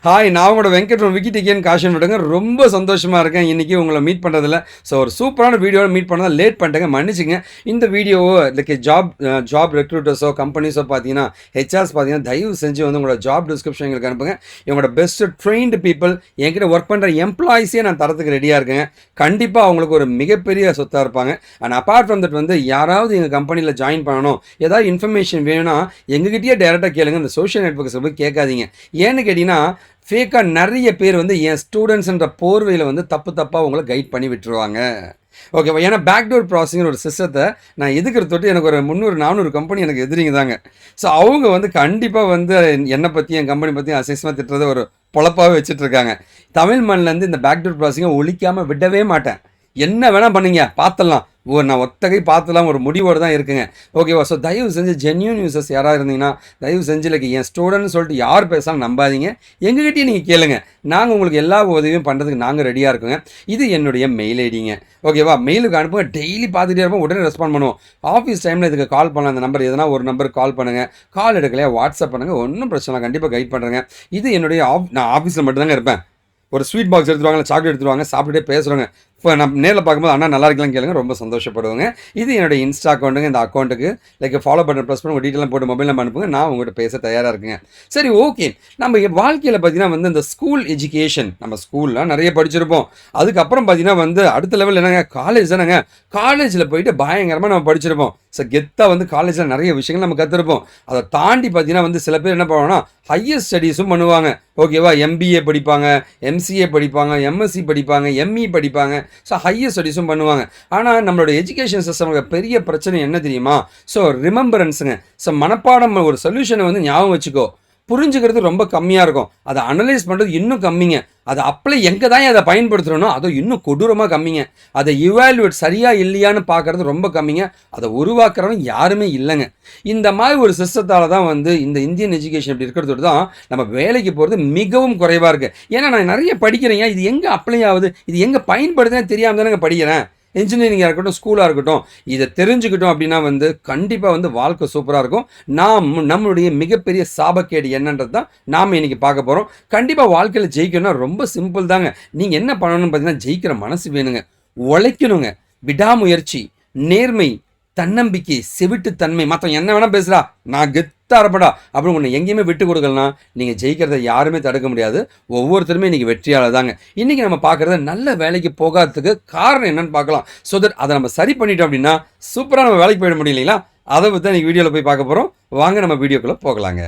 Hi, நான் உங்களோட Venkat from விக்கிடிகேன் caution விடுங்க. ரொம்ப சந்தோஷமாக இருக்கேன் இன்றைக்கி உங்களை மீட் பண்ணுறதில்ல. ஸோ ஒரு சூப்பரான வீடியோவில் மீட் பண்ணதான் லேட் பண்ணிட்டேங்க, மன்னிச்சுங்க. இந்த வீடியோவோ லைக் ஜாப் ரெக்ரூட்டர்ஸோ கம்பெனிஸோ பார்த்தீங்கன்னா ஹெச்ஆர்ஸ் பார்த்தீங்கன்னா தயவு செஞ்சு வந்து உங்களோட ஜாப் டிஸ்கிரிப்ஷன் எங்களுக்கு அனுப்புங்க. இவங்களோட பெஸ்ட் ட்ரெயின்டு பீப்புள் என்கிட்ட ஒர்க் பண்ணுற எம்ப்ளாயிஸே நான் தரத்துக்கு ரெடியாக இருக்கேங்க. கண்டிப்பாக அவங்களுக்கு ஒரு மிகப்பெரிய சொத்தாக இருப்பாங்க. அண்ட் அப்பார்ட் ஃப்ரம் தட் வந்து யாராவது எங்கள் கம்பெனியில் ஜாயின் பண்ணணும், ஏதாவது இன்ஃபர்மேஷன் வேணும்னா எங்ககிட்டயே டேரெக்டாக கேளுங்க. இந்த சோஷியல் நெட்வொர்க்ஸை போய் கேட்காதீங்க. ஏன்னு கேட்டிங்கன்னா ஃபேக்காக நிறைய பேர் வந்து என் ஸ்டூடெண்ட்ஸ்ன்ற போர்வையில் வந்து தப்பாக உங்களை கைட் பண்ணி விட்டுருவாங்க. ஓகேவா? ஏன்னா பேக்டோர் ப்ராசஸிங்கிற ஒரு சிஸ்டத்தை நான் எதுக்குறது தொட்டு எனக்கு ஒரு 300-400 கம்பெனி எனக்கு எதிரிங்க தாங்க. ஸோ அவங்க வந்து கண்டிப்பாக வந்து என்னை பற்றி என் கம்பெனி பற்றி அசிஸ்மாக திட்டுறதை ஒரு பொழப்பாகவே வச்சுட்ருக்காங்க. தமிழ் மண்ணிலேருந்து இந்த பேக்டோர் ப்ராசஸிங்கை ஒழிக்காமல் விடவே மாட்டேன். என்ன வேணால் பண்ணுங்க, பார்த்துடலாம். நான் ஒத்தகை பார்த்துலாம் ஒரு முடிவோடு தான் இருக்குங்க. ஓகேவா? ஸோ தயவு செஞ்சு ஜென்யூன் யூசர்ஸ் யாராவது இருந்தீங்கன்னா தயவு செஞ்சு லைக் என் ஸ்டூடெண்ட்னு சொல்லிட்டு யார் பேசாலும் நம்பாதீங்க. எங்ககிட்டயே நீங்கள் கேளுங்க. நாங்கள் உங்களுக்கு எல்லா உதவியும் பண்ணுறதுக்கு நாங்கள் ரெடியாக இருக்கோங்க. இது என்னுடைய மெயில் ஐடிங்க. ஓகேவா? மெயிலுக்கு அனுப்புங்க. டெய்லி பார்த்துட்டே இருப்போம், உடனே ரெஸ்பாண்ட் பண்ணுவோம். ஆஃபீஸ் டைமில் இதுக்கு கால் பண்ணலாம். அந்த நம்பர் எதனா ஒரு நம்பருக்கு கால் பண்ணுங்கள். கால் எடுக்கலையா வாட்ஸ்அப் பண்ணுங்கள், ஒன்றும் பிரச்சனை, கண்டிப்பாக கைட் பண்ணுறேங்க. இது என்னுடைய நான் ஆஃபீஸில் மட்டும்தாங்க இருப்பேன். ஒரு ஸ்வீட் பாக்ஸ் எடுத்துருவாங்க, சாக்லேட் எடுத்துருவாங்க, சாப்பிட்டுட்டே பேசுகிறோங்க. இப்போ நான் நேரில் பார்க்கும்போது அண்ணா நல்லா இருக்கலாம் கேளுங்க, ரொம்ப சந்தோஷப்படுவாங்க. இது என்னுடைய இன்ஸ்டா அக்கௌண்ட்டுங்க. இந்த அக்கௌண்ட்டுக்கு லைக் ஃபாலோ பட்டன் ப்ரெஸ் பண்ணி உங்கள் டீட்டெயிலாம் போட்டு மொபைல் நம்பர் அனுப்புங்க. நான் உங்கள்கிட்ட பேச தயாராக இருக்குங்க. சரி, ஓகே. நம்ம வாழ்க்கையில் பார்த்தீங்கன்னா வந்து இந்த ஸ்கூல் எஜுகேஷன், நம்ம ஸ்கூல்லாம் நிறைய படிச்சிருப்போம். அதுக்கப்புறம் பார்த்தீங்கன்னா வந்து அடுத்த லெவல் என்னங்க, காலேஜ் தானேங்க. காலேஜில் போயிட்டு பயங்கரமாக நம்ம படிச்சிருப்போம். ஸோ கெத்தாக வந்து காலேஜில் நிறைய விஷயங்கள் நம்ம கற்றுருப்போம். அதை தாண்டி பார்த்தீங்கன்னா வந்து சில பேர் என்ன பண்ணுவாங்கன்னா ஹையர் ஸ்டடீஸும் பண்ணுவாங்க. ஓகேவா? எம்பிஏ படிப்பாங்க, எம்சிஏ படிப்பாங்க, எம்எஸ்சி படிப்பாங்க, எம்இ படிப்பாங்க. ஸோ ஹையர் ஸ்டடீஸும் பண்ணுவாங்க. ஆனால் நம்மளோட எஜுகேஷன் சிஸ்டமுக்கு பெரிய பிரச்சனை என்ன தெரியுமா? ஸோ ரிமெம்பரன்ஸுங்க. ஸோ மனப்பாடம் ஒரு சொல்யூஷனை வந்து ஞாபகம் வச்சுக்கோ, புரிஞ்சுக்கிறது ரொம்ப கம்மியாக இருக்கும். அதை அனலைஸ் பண்ணுறது இன்னும் கம்மிங்க. அதை அப்ளை எங்கே தான் அதை பயன்படுத்துகிறோனோ அதுவும் இன்னும் கொடூரமாக கம்மிங்க. அதை இவாலுவேட் சரியா இல்லையான்னு பார்க்குறது ரொம்ப கம்மிங்க. அதை உருவாக்குறவங்க யாருமே இல்லைங்க. இந்த மாதிரி ஒரு சிஸ்டத்தால் தான் வந்து இந்த இந்தியன் எஜுகேஷன் இப்படி இருக்கிறதோடு தான் நம்ம வேலைக்கு போகிறது மிகவும் குறைவாக இருக்குது. ஏன்னா நான் நிறைய படிக்கிறேங்க, இது எங்கே அப்ளை ஆகுது, இது எங்கே பயன்படுதுன்னு தெரியாமல் தானே படிக்கிறேன். இன்ஜினியரிங்காக இருக்கட்டும், ஸ்கூலாக இருக்கட்டும், இதை தெரிஞ்சுக்கிட்டோம் அப்படின்னா வந்து கண்டிப்பாக வந்து வாழ்க்கை சூப்பராக இருக்கும். நம்மளுடைய மிகப்பெரிய சாபக்கேடு என்னன்றது தான் நாம் இன்றைக்கி பார்க்க போகிறோம். கண்டிப்பாக வாழ்க்கையில் ஜெயிக்கணும்னா ரொம்ப சிம்பிள் தாங்க. நீங்கள் என்ன பண்ணணும்னு பார்த்தீங்கன்னா ஜெயிக்கிற மனசு வேணுங்க, உழைக்கணுங்க, விடாமுயற்சி, நேர்மை, தன்னம்பிக்கை, செவிட்டுத்தன்மை. மற்றவன் என்ன வேணால் பேசுகிறா, நான் கெத்தாரப்படா அப்படின்னு ஒன்று எங்கேயுமே விட்டு கொடுக்கலனா நீங்கள் ஜெயிக்கிறத யாருமே தடுக்க முடியாது. ஒவ்வொருத்தருமே இன்றைக்கி வெற்றியாளர் தாங்க. இன்றைக்கி நம்ம பார்க்குறத நல்ல வேலைக்கு போகாததுக்கு காரணம் என்னன்னு பார்க்கலாம். ஸோ தட் அதை நம்ம சரி பண்ணிட்டோம் அப்படின்னா சூப்பராக நம்ம வேலைக்கு போயிட முடியும் இல்லைங்களா? அதை பற்றி தான் இன்றைக்கி வீடியோவில் போய் பார்க்க போகிறோம். வாங்க நம்ம வீடியோக்குள்ளே போகலாங்க.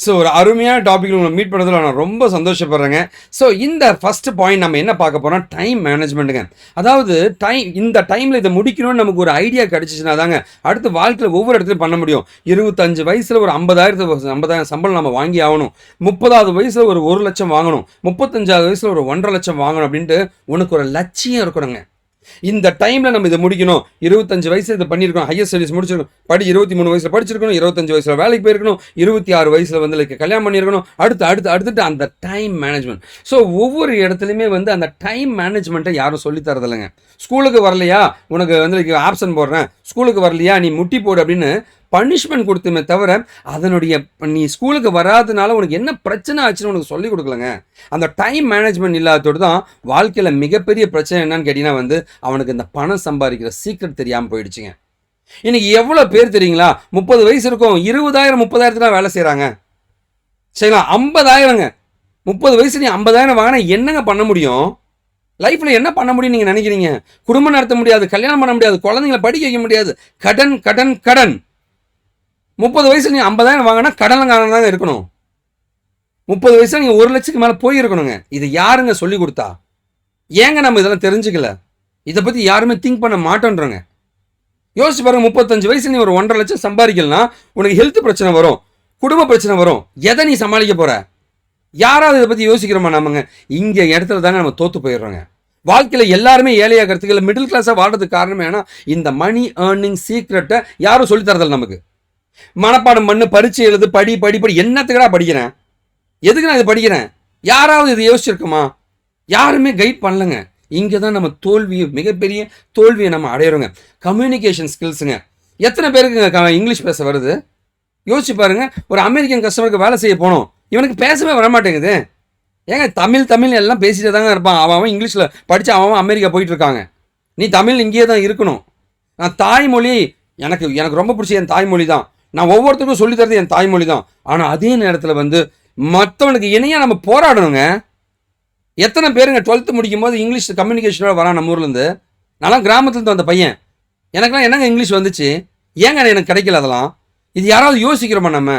ஸோ ஒரு அருமையான டாபிக் உங்களை மீட் பண்ணுறதுல நான் ரொம்ப சந்தோஷப்படுறேங்க. ஸோ இந்த ஃபஸ்ட்டு பாயிண்ட் நம்ம என்ன பார்க்க போகிறோம், டைம் மேனேஜ்மெண்ட்டுங்க. அதாவது இந்த டைமில் இதை முடிக்கணும்னு நமக்கு ஒரு ஐடியா கிடச்சிச்சுன்னா தாங்க அடுத்து வாழ்க்கையில் ஒவ்வொரு இடத்துலையும் பண்ண முடியும். 25 வயசில் ஒரு 50,000 சம்பளம் நம்ம வாங்கி ஆகணும், 30வது வயசில் ஒரு 1 லட்சம் வாங்கணும், 35வது வயசில் ஒரு 1.5 லட்சம் வாங்கணும் அப்படின்ட்டு உனக்கு ஒரு லட்சியம் இருக்கணுங்க. இந்த டைமில் நம்ம இதை முடிக்கணும். 25 வயசு இதை பண்ணியிருக்கணும், ஹையர் ஸ்டடீஸ் முடிச்சிருக்கணும், 23 வயசில் படிச்சிருக்கணும், 25 வயசில் வேலைக்கு போயிருக்கணும், 26 வயசில் வந்து லைக் கல்யாணம் பண்ணியிருக்கணும், அடுத்துட்டு அந்த டைம் மேனேஜ்மெண்ட். ஸோ ஒவ்வொரு இடத்துலையுமே வந்து அந்த டைம் மேனேஜ்மெண்ட்டை யாரும் சொல்லித்தரதில்லைங்க. ஸ்கூலுக்கு வரலையா உனக்கு வந்து லைக் ஆப்சன்ட் போடுறேன், ஸ்கூலுக்கு வரலையா நீ முட்டி போடு அப்படின்னு பனிஷ்மெண்ட் கொடுத்துமே தவிர அதனுடைய நீ ஸ்கூலுக்கு வராதனால உனக்கு என்ன பிரச்சனை ஆச்சுன்னு உனக்கு சொல்லிக் கொடுக்கலங்க. அந்த டைம் மேனேஜ்மெண்ட் இல்லாததோடு தான் வாழ்க்கையில் மிகப்பெரிய பிரச்சனை என்னன்னு கேட்டிங்கன்னா வந்து அவனுக்கு இந்த பணம் சம்பாதிக்கிற சீக்ரெட் தெரியாமல் போயிடுச்சுங்க. இன்னைக்கு எவ்வளோ பேர் தெரியுங்களா, 30 வயசு இருக்கும், 20,000 30,000 வேலை செய்கிறாங்க. சரிங்களா? 50,000ங்க. 30 வயசு நீ 50,000 வாங்கினா என்னங்க பண்ண முடியும்? லைஃப்பில் என்ன பண்ண முடியும் நீங்கள் நினைக்கிறீங்க? குடும்பம் நடத்த முடியாது, கல்யாணம் பண்ண முடியாது, குழந்தைங்களை படிக்க வைக்க முடியாது, கடன் கடன் கடன். 30 வயசுல நீ 50,000 வாங்கினா கடன்காரன் தாங்க இருக்கணும். 30 வயசுல நீங்க 1 லட்சத்துக்கு மேல போயிருக்கணுங்க. இது யாருங்க சொல்லி கொடுத்தா? ஏங்க நம்ம இதெல்லாம் தெரிஞ்சுக்கல? இதை பத்தி யாருமே திங்க் பண்ண மாட்டோன்றோங்க. யோசிச்சு பாருங்க, 35 வயசுல நீ ஒரு 1.5 லட்சம் சம்பாதிக்கலனா உனக்கு ஹெல்த் பிரச்சனை வரும், குடும்ப பிரச்சனை வரும். எதை நீ சமாளிக்க போற? யாராவது இதை பத்தி யோசிக்கிறோமா? நாமங்க இங்க இடத்துல தாங்க நம்ம தோத்து போயிடுறோங்க. வாழ்க்கையில எல்லாருமே ஏழையாகிறதுக்கு இல்லை மிடில் கிளாஸா வாழ்றதுக்கு காரணம் ஏன்னா இந்த மணி ஏர்னிங் சீக்ரெட்டை யாரும் சொல்லி தரதில்ல நமக்கு. மனப்பாடம் பண்ணு, பரீட்சை எழுது, படி படி படி. என்னத்துக்கடா படிக்கிறேன்? எதுக்கு நான் இது படிக்கிறேன்? யாராவது இது யோசிச்சிருக்குமா? யாருமே கைட் பண்ணலங்க. இங்கே தான் நம்ம மிகப்பெரிய தோல்வியை நம்ம அடையிறோங்க. கம்யூனிகேஷன் ஸ்கில்ஸுங்க. எத்தனை பேருக்கு இங்கிலீஷ் பேச வருது? யோசிச்சு பாருங்க. ஒரு அமெரிக்கன் கஸ்டமருக்கு வேலை செய்ய போனோம், இவனுக்கு பேசவே வரமாட்டேங்குது. ஏங்க தமிழ் எல்லாம் பேசிட்டு தாங்க இருப்பான். அவன் இங்கிலீஷில் படித்து அவன் அமெரிக்கா போயிட்டு இருக்காங்க. நீ தமிழ் இங்கேயே தான் இருக்கணும். நான் தாய்மொழி எனக்கு ரொம்ப பிடிச்ச என் தாய்மொழி தான். நான் ஒவ்வொருத்தருக்கும் சொல்லித்தரது என் தாய்மொழி தான். ஆனால் அதே நேரத்தில் வந்து மற்றவனுக்கு இணையாக நம்ம போராடணுங்க. எத்தனை பேருங்க 12th முடிக்கும் போது இங்கிலீஷ் கம்யூனிகேஷனோட வரான் நம்ம ஊர்லேருந்து. நான்லாம் கிராமத்துலேருந்து வந்த பையன். எனக்குலாம் என்னங்க இங்கிலீஷ் வந்துச்சு? ஏங்க எனக்கு கிடைக்கல அதெல்லாம்? இது யாராவது யோசிக்கிறோமா? நம்ம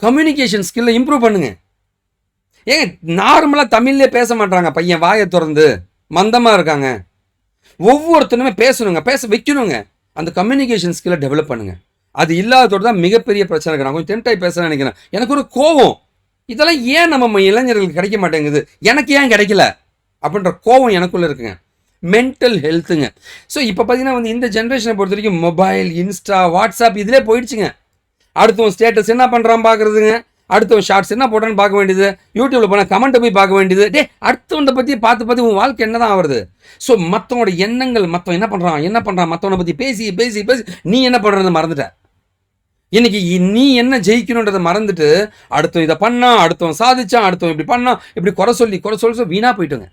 கம்யூனிகேஷன் ஸ்கில்லை இம்ப்ரூவ் பண்ணுங்க. ஏங்க நார்மலாக தமிழ்லேயே பேச மாட்டாங்க பையன், வாயை திறந்து மந்தமாக இருக்காங்க. ஒவ்வொருத்தனுமே பேசணுங்க, பேச வைக்கணுங்க. அந்த கம்யூனிகேஷன் ஸ்கில்லை டெவலப் பண்ணுங்க. அது இல்லாததோடு தான் மிகப்பெரிய பிரச்சனை இருக்கு. நான் கொஞ்சம் டெம்டாகி பேச நினைக்கிறேன். எனக்கு ஒரு கோவம், இதெல்லாம் ஏன் நம்ம இளைஞர்களுக்கு கிடைக்க மாட்டேங்குது, எனக்கு ஏன் கிடைக்கல அப்படின்ற கோவம் எனக்குள்ளே இருக்குங்க. மென்டல் ஹெல்த்துங்க. ஸோ இப்போ பார்த்தீங்கன்னா வந்து இந்த ஜென்ரேஷனை பொறுத்த வரைக்கும் மொபைல், இன்ஸ்டா, வாட்ஸ்அப் இதிலே போயிடுச்சுங்க. அடுத்தவன் ஸ்டேட்டஸ் என்ன பண்ணுறான் பார்க்குறதுங்க, அடுத்தவன் ஷார்ட்ஸ் என்ன போட்டான்னு பார்க்க வேண்டியது, யூடியூப்பில் போனால் கமெண்ட்டை போய் பார்க்க வேண்டியது. அடுத்தவனை பற்றி பார்த்து உன் வாழ்க்கை என்ன தான் ஆகுறது? ஸோ மற்றவனோட எண்ணங்கள், மற்றவன் என்ன பண்ணுறான் மற்றவனை பற்றி பேசி பேசி பேசி நீ என்ன பண்ணுறதை மறந்துட்ட. இன்னைக்கு நீ என்ன ஜெயிக்கணுன்றதை மறந்துட்டு அடுத்தவன் இதை பண்ணான், அடுத்தவன் சாதிச்சான், அடுத்தவன் இப்படி பண்ணான், இப்படி குறை சொல்லி வீணாக போயிட்டுங்க.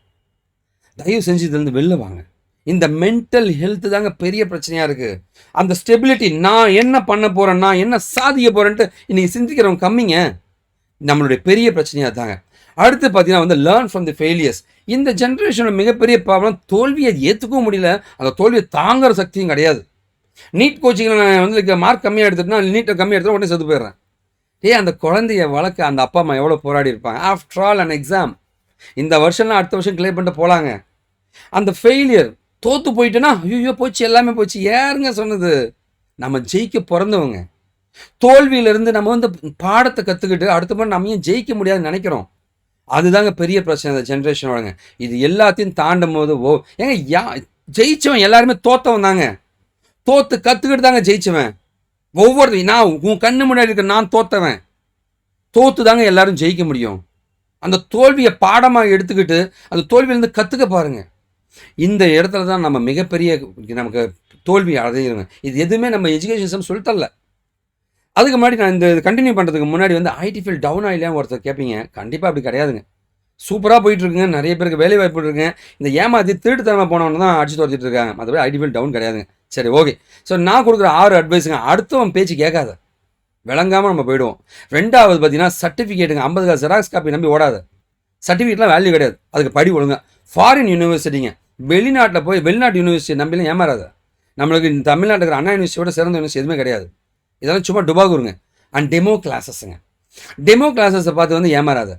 தயவு செஞ்சு இதுலேருந்து வெளில வாங்க. இந்த மென்டல் ஹெல்த் தாங்க பெரிய பிரச்சனையாக இருக்குது. அந்த ஸ்டெபிலிட்டி, நான் என்ன பண்ண போகிறேன், நான் என்ன சாதிக்க போகிறேன்ட்டு இன்றைக்கி சிந்திக்கிறவங்க கம்மிங்க. நம்மளுடைய பெரிய பிரச்சனையாக தாங்க. அடுத்து பார்த்தீங்கன்னா வந்து லேர்ன் ஃப்ரம் தி ஃபெயிலியர்ஸ். இந்த ஜென்ரேஷனோட மிகப்பெரிய ப்ராப்ளம் தோல்வியை ஏற்றுக்கவும் முடியல, அந்த தோல்வியை தாங்குற சக்தியும் கிடையாது. நீட் கோச்சிங்கில் நான் வந்து மார்க் கம்மியாக எடுத்துட்டுனா, நீட்டை கம்மியாக எடுத்துகிட்டு உடனே செத்து போயிடுறேன். அந்த குழந்தைய வளர்க்க அந்த அப்பா அம்மா எவ்வளோ போராடி இருப்பாங்க. After all an exam. இந்த வருஷம்லாம் அடுத்த வருஷம் கிளியர் பண்ணிட்டு போகலாங்க. அந்த ஃபெயிலியர் தோற்று போயிட்டேன்னா ஐயோ போச்சு, எல்லாமே போச்சு. யாருங்க சொன்னது? நம்ம ஜெயிக்க பிறந்தவங்க. தோல்வியிலிருந்து நம்ம வந்து பாடத்தை கற்றுக்கிட்டு அடுத்த முறை நம்ம ஏன் ஜெயிக்க முடியாதுன்னு நினைக்கிறோம். அதுதாங்க பெரிய பிரச்சனை இந்த ஜென்ரேஷனோடங்க. இது எல்லாத்தையும் தாண்டும் போது ஏங்க ஜெயிச்சவன் எல்லாருமே தோத்தவன் தாங்க. தோத்து கற்றுக்கிட்டு தாங்க ஜெயிச்சவன். நான் உன் கண்ணு முன்னாடி இருக்க நான் தோத்தவன். தோத்து தாங்க எல்லாரும் ஜெயிக்க முடியும். அந்த தோல்வியை பாடமாக எடுத்துக்கிட்டு அந்த தோல்வியிலேருந்து கற்றுக்க பாருங்க. இந்த இடத்துல தான் நம்ம மிகப்பெரிய நமக்கு தோல்வி அடையிறோங்க. இது எதுவுமே நம்ம எஜுகேஷன் சிஸ்டம் சொல்லித்தரல. அதுக்கு முன்னாடி நான் இந்த கண்டினியூ பண்ணுறதுக்கு முன்னாடி வந்து ஐடி ஃபீல்ட் டவுன் ஆகலையான்னு ஒருத்தர் கேட்பீங்க. கண்டிப்பாக அப்படி கிடையாதுங்க. சூப்பராக போயிட்டுருக்குங்க. நிறைய பேருக்கு வேலை வாய்ப்பு இருக்குங்க. இந்த ஏமாற்றி திருட்டுத்தனமாக போனவங்க தான் அடிச்சு துரத்திட்டு இருக்காங்க. மற்றபடி ஐடி ஃபீல்ட் டவுன் கிடையாதுங்க. சரி, ஓகே. ஸோ நான் கொடுக்குற 6 அட்வைஸுங்க. அடுத்தவன் பேச்சு கேட்காத, விளங்காமல் நம்ம போயிடுவோம். 2வது பார்த்தீங்கன்னா சர்டிஃபிகேட்டுங்க. 50 ஜெராக்ஸ் காப்பி நம்பி ஓடாத. சர்டிஃபிகேட்லாம் வேல்யூ கிடையாது, அதுக்கு படி ஒழுங்க. ஃபாரின் யூனிவர்சிட்டிங்க, வெளிநாட்டில் போய் வெளிநாட்டு யூனிவர்சிட்டி நம்பிலாம் ஏமாறாத. நம்மளுக்கு இந்த தமிழ்நாட்டில் இருக்கிற அண்ணா யூனிவர்சிட்டியோட சிறந்த யூனிவர்சிட்டி எதுவுமே கிடையாது. இதெல்லாம் சும்மா டுபாகூருங்க. அண்ட் டெமோ கிளாஸஸுங்க. டெமோ கிளாஸஸை பார்த்து வந்து ஏமாறாத.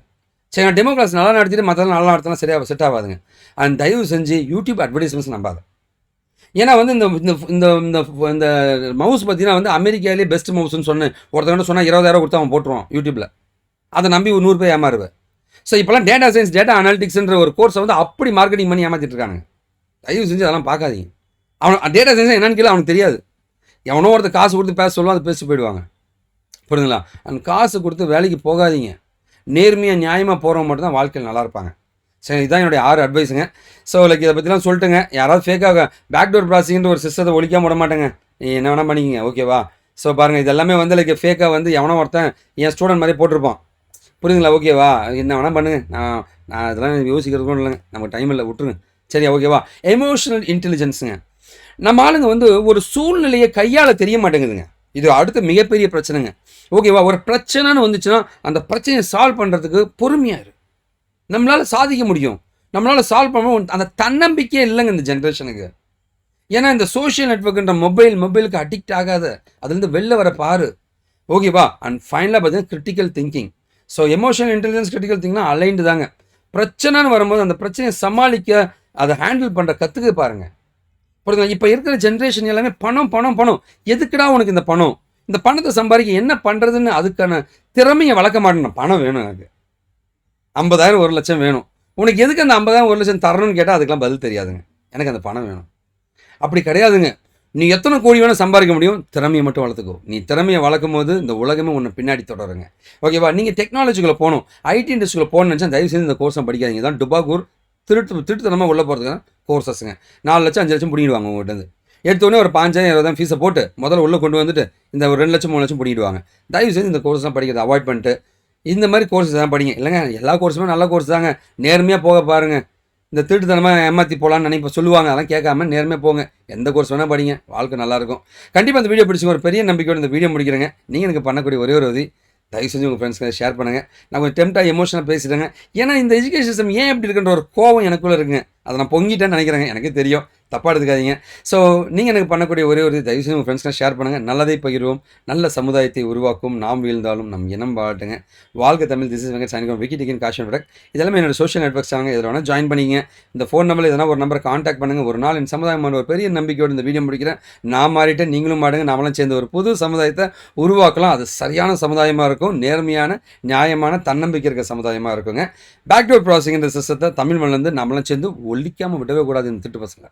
சரி, டெமோ கிளாஸ் நல்லா நடத்திட்டு மற்றெல்லாம் நல்லா நடத்தினா சரியாக செட் ஆகாதுங்க. அண்ட் தயவு செஞ்சு யூடியூப் அட்வர்டைஸ்மெண்ட்ஸ் நம்பாத. ஏன்னா வந்து இந்த இந்த இந்த மவுஸ் பார்த்தீங்கன்னா வந்து அமெரிக்காவிலே பெஸ்ட் மவுஸ்ன்னு சொன்னேன். ஒருத்தவங்க சொன்னால் 20,000 கொடுத்து அவன் போட்டுருவான் யூடியூப்பில். அதை நம்பி 100 பேர் ஏமாறுவேன். ஸோ இப்போலாம் டேட்டா சயின்ஸ், டேட்டா அனாலிட்டிக்ஸ்ன்ற ஒரு கோர்ஸை வந்து அப்படி மார்க்கெட்டிங் பண்ணி ஏமாற்றிட்டு இருக்காங்க. தயவு செஞ்சு அதெல்லாம் பார்க்காதீங்க. அவன் டேட்டா சயின்ஸ் என்னன்னு கேள்வி அவனுக்கு தெரியாது. எவனோ ஒருத்தர் காசு கொடுத்து பேச சொல்லுவான், அதை பேசிட்டு போயிடுவாங்க. புரியுதுங்களா? அந்த காசு கொடுத்து வேலைக்கு போகாதீங்க. நேர்மையாக நியாயமாக போகிறவங்க மட்டும் தான் வாழ்க்கையில் நல்லா இருப்பாங்க. சரி, இதுதான் என்னுடைய 6 அட்வைஸுங்க. ஸோ இதை பற்றிலாம் சொல்லிட்டுங்க. யாராவது ஃபேக்காக பேக்டோர் ப்ராசிங்கிற ஒரு சிஸ்டத்தை ஒழிக்காம விட மாட்டேங்க. நீ என்ன வேணால் பண்ணிக்கிங்க, ஓகேவா? ஸோ பாருங்கள், இது எல்லாமே வந்து ஃபேக்காக வந்து எவனோ ஒருத்தன் என் ஸ்டூடெண்ட் மாதிரி போட்டிருப்பான். புரியுதுங்களா? ஓகேவா? என்ன வேணால் பண்ணுங்க. நான் இதெல்லாம் யோசிக்கிறதுக்கும் இல்லைங்க, நமக்கு டைம் இல்லை, விட்டுருங்க. சரியா? ஓகேவா? எமோஷனல் இன்டெலிஜென்ஸுங்க. நம்ம ஆளுங்க வந்து ஒரு சூழ்நிலையை கையாள தெரிய மாட்டேங்குதுங்க. இது அடுத்த மிகப்பெரிய பிரச்சனைங்க. ஓகேவா? ஒரு பிரச்சனைன்னு வந்துச்சுன்னா அந்த பிரச்சனையை சால்வ் பண்ணுறதுக்கு பொறுமையாக இரு. நம்மளால் சாதிக்க முடியும். நம்மளால் சால்வ் பண்ண அந்த தன்னம்பிக்கையே இல்லைங்க இந்த ஜென்ரேஷனுக்கு. ஏன்னா இந்த சோஷியல் நெட்வொர்க்குன்ற மொபைலுக்கு அடிக்ட் ஆகாத, அதுலேருந்து வெளில வர பாரு. ஓகேவா? அண்ட் ஃபைனலாக பார்த்தீங்கன்னா critical thinking. So emotional intelligence, critical திங்க்னா அலைன்டு தாங்க. பிரச்சனைன்னு வரும்போது அந்த பிரச்சனையை சமாளிக்க, அதை ஹேண்டில் பண்ணுற கற்றுக்க பாருங்க. புரியுதுங்களா? இப்போ இருக்கிற ஜென்ரேஷன் எல்லாமே பணம் பணம் பணம். எதுக்குடா உனக்கு இந்த பணம்? இந்த பணத்தை சம்பாதிக்க என்ன பண்ணுறதுன்னு அதுக்கான திறமையை வளர்க்க மாட்டேன். பணம் வேணும் எனக்கு, 50,000 1,00,000 வேணும். உனக்கு எதுக்கு அந்த 50,000 1,00,000 தரணும்னு கேட்டால் அதுக்கெல்லாம் பதில் தெரியாதுங்க. எனக்கு அந்த பணம் வேணும். அப்படி கிடையாதுங்க. நீ எத்தனை கோடி வேணால் சம்பாதிக்க முடியும், திறமையை மட்டும் வளர்த்துக்கோ. நீ திறமையை வளர்க்கும் போது இந்த உலகமே உன்னை பின்னாடி தொடருங்க. ஓகேவா? நீங்கள் டெக்னாலஜிக்குள்ளே போகணும், ஐடி இண்டஸ்ட்ரிக்குள்ளே போகணும்னு நினச்சா தயவு செய்து இந்த கோர்ஸை படிக்காதீங்க. தான் டுபாகூர் திருட்டுத்தனமாக உள்ளே போகிறதுக்கான கோர்சஸ்ங்க. 4,00,000 5,00,000 பிடிக்கிடுவாங்க உங்கள்கிட்ட. எடுத்தோடனே ஒரு 5,000 20,000 ஃபீஸை போட்டு முதல்ல உள்ளே கொண்டு வந்துட்டு இந்த ஒரு 2,00,000 3,00,000 பிடிக்கிடுவாங்க. தயவு செய்து இந்த கோர்ஸ்லாம் படிக்கிறத அவாய்ட் பண்ணிட்டு இந்த மாதிரி கோர்ஸஸ் தான் படிங்க. இல்லைங்க, எல்லா கோர்ஸுமே நல்ல கோர்ஸ் தாங்க. நேர்மையாக போக பாருங்கள். இந்த திருட்டுத்தனமாக ஏமாற்றி போகலான்னு நினைப்ப சொல்லுவாங்க, அதெல்லாம் கேட்காம நேர்மையாக போங்க. எந்த கோர்ஸ் வேணால் படிங்க, வாழ்க்கை நல்லாயிருக்கும். கண்டிப்பாக இந்த வீடியோ பிடிச்சிங்க. ஒரு பெரிய நம்பிக்கையோடு இந்த வீடியோ முடிக்கிறேங்க. நீங்கள் எனக்கு பண்ணக்கூடிய ஒரே ஒரு உதவி, தயவு செஞ்சு உங்கள் ஃப்ரெண்ட்ஸ்க்கு ஷேர் பண்ணுங்கள். நான் கொஞ்சம் டெம்ப்டாக எமோஷனாக பேசிட்டேங்க. ஏன்னா இந்த எஜுகேஷன் சிஸ்டம் ஏன் இப்படி இருக்குன்ற ஒரு கோவம் எனக்குள்ளே இருக்குங்க. அதை நான் பொங்கிட்டேன்னு நினைக்கிறேங்க. எனக்கே தெரியும், தப்பாக எடுத்துக்காதீங்க. ஸோ நீங்கள் எனக்கு பண்ணக்கூடிய ஒரே ஒரு தயவு செஞ்சு உங்கள் ஃப்ரெண்ட்ஸ்க்கு ஷேர் பண்ணுங்கள். நல்லதை பகிர்வோம், நல்ல சமுதாயத்தை உருவாக்கும். நாம் வீழ்ந்தாலும் நம் இனம் வாழட்டுங்க. வாழ்க Tamil. This is Venkat signing விக்கிடிகின் காஷிவ் ப்ராடக்ட். இதெல்லாம் என்னோட சோஷியல் நெட்வொர்க்ஸ் ஆகுங்க. இதில் வேணால் ஜாயின் பண்ணிங்க. இந்த ஃபோன் நம்பரில் எதனா ஒரு நம்பரை காண்டாக்ட் பண்ணுங்கள். ஒரு நாள் என் சமுதாயம் ஒரு பெரிய நம்பிக்கையோடு இந்த வீடியோ முடிக்கிறேன். நான் மாறிட்டேன், நீங்களும் மாடுங்க. நாமளும் சேர்ந்து ஒரு புது சமுதாயத்தை உருவாக்கலாம். அது சரியான சமுதாயமாக இருக்கும், நேர்மையான நியாயமான தன்னம்பிக்கை இருக்கிற சமுதாயமாக இருக்குங்க. பேக்டோர் ப்ராசஸிங் இந்த சிஸ்டத்தை தமிழ் மண்ணிலேருந்து நம்மளாம் சேர்ந்து ஒழிக்காமல் விடவே கூடாது இந்த திட்டு பசங்க.